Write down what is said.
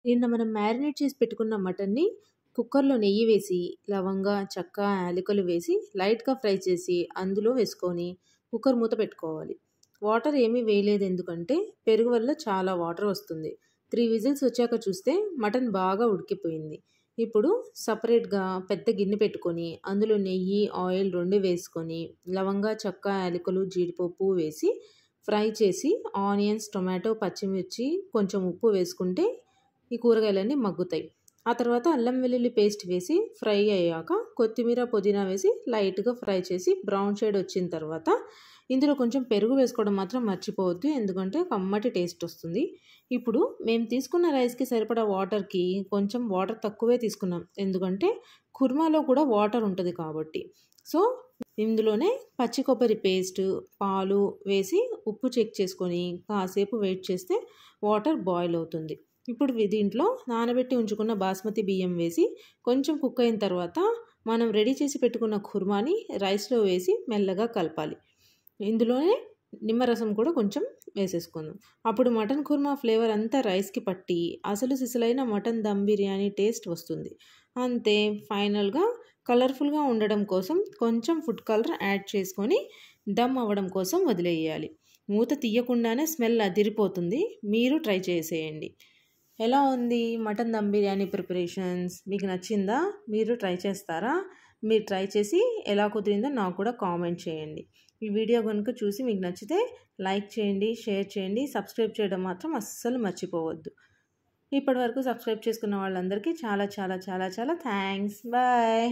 నిన్న మనం మ్యారినేట్ చేసి పెట్టుకున్న మటన్‌ని కుక్కర్‌లో నెయ్యి వేసి, లవంగ, చెక్క, యాలకులు వేసి లైట్‌గా ఫ్రై చేసి అందులో వేసుకొని కుక్కర్ మూత పెట్టుకోవాలి. వాటర్ ఏమీ వేయలేదు ఎందుకంటే పెరుగు వల్ల చాలా వాటర్ వస్తుంది. 3 విజిల్స్ వచ్చాక చూస్తే మటన్ బాగా ఉడికిపోయింది. ఇప్పుడు సెపరేట్‌గా పెద్ద గిన్నె పెట్టుకొని అందులో నెయ్యి, ఆయిల్ 2 వేసుకొని లవంగ, చెక్క, యాలకులు, జీడిపప్పు వేసి ఫ్రై చేసి ఆనియన్స్, టొమాటో, పచ్చిమిర్చి, కొంచెం ఉప్పు వేసుకుంటే ఈ కూరగాయలన్నీ మగ్గుతాయి. ఆ తర్వాత అల్లం వెల్లుల్లి పేస్ట్ వేసి ఫ్రై అయ్యాక కొత్తిమీర, పుదీనా వేసి లైట్‌గా ఫ్రై చేసి బ్రౌన్ షేడ్ వచ్చిన తర్వాత ఇందులో కొంచెం పెరుగు వేసుకోవడం మాత్రం మర్చిపోవద్దు. ఎందుకంటే కమ్మటి టేస్ట్ వస్తుంది. ఇప్పుడు మేము తీసుకున్న రైస్‌కి సరిపడా వాటర్‌కి కొంచెం వాటర్ తక్కువే తీసుకున్నాం. ఎందుకంటే కుర్మాలో కూడా వాటర్ ఉంటది కాబట్టి. సో, ఇందులోనే పచ్చి కొబ్బరి పేస్టు, పాలు వేసి ఉప్పు చెక్ చేసుకొని కాసేపు వెయిట్ చేస్తే వాటర్ బాయిల్ అవుతుంది. ఇప్పుడు దీంట్లో నానబెట్టి ఉంచుకున్న బాస్మతి బియ్యం వేసి కొంచెం కుక్ అయిన తర్వాత మనం రెడీ చేసి పెట్టుకున్న ఖుర్మాని రైస్లో వేసి మెల్లగా కలపాలి. ఇందులోనే నిమ్మరసం కూడా కొంచెం వేసేసుకుందాం. అప్పుడు మటన్ కుర్మా ఫ్లేవర్ అంతా రైస్కి పట్టి అసలు సిసలైన మటన్ దమ్ బిర్యానీ టేస్ట్ వస్తుంది. అంతే, ఫైనల్గా కలర్ఫుల్గా ఉండడం కోసం కొంచెం ఫుడ్ కలర్ యాడ్ చేసుకొని దమ్ అవ్వడం కోసం వదిలేయాలి. మూత తీయకుండానే స్మెల్ అదిరిపోతుంది. మీరు ట్రై చేసేయండి. ఎలా ఉంది మటన్ దమ్ బిర్యానీ ప్రిపరేషన్స్? మీకు నచ్చిందా? మీరు ట్రై చేస్తారా? మీరు ట్రై చేసి ఎలా కుదిరిందో నాకు కూడా కామెంట్ చేయండి. ఈ వీడియో కనుక చూసి మీకు నచ్చితే లైక్ చేయండి, షేర్ చేయండి, సబ్స్క్రైబ్ చేయడం మాత్రం అస్సలు మర్చిపోవద్దు. ఇప్పటివరకు సబ్స్క్రైబ్ చేసుకున్న వాళ్ళందరికీ చాలా చాలా చాలా చాలా థ్యాంక్స్. బాయ్.